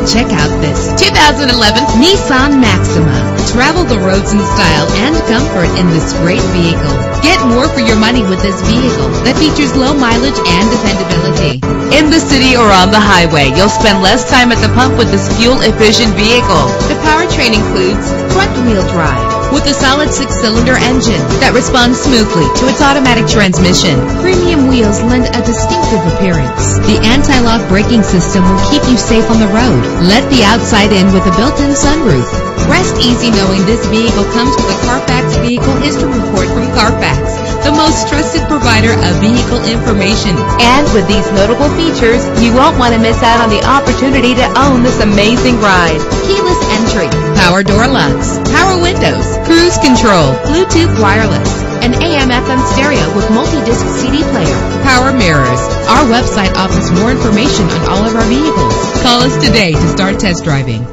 Check out this 2011 Nissan Maxima. Travel the roads in style and comfort in this great vehicle. Get more for your money with this vehicle that features low mileage and dependability. In the city or on the highway, you'll spend less time at the pump with this fuel-efficient vehicle. The powertrain includes front-wheel drive with a solid 6-cylinder engine that responds smoothly to its automatic transmission. Premium wheels lend a distinctive appearance. The anti-lock braking system will keep you safe on the road. Let the outside in with a built-in sunroof. Rest easy knowing this vehicle comes with a Carfax Vehicle History Report from Carfax, the most trusted provider of vehicle information. And with these notable features, you won't want to miss out on the opportunity to own this amazing ride. Keyless entry, power door locks, power windows, cruise control, Bluetooth wireless, an AM/FM stereo with multi-disc CD player, power mirrors. Our website offers more information on all of our vehicles. Call us today to start test driving.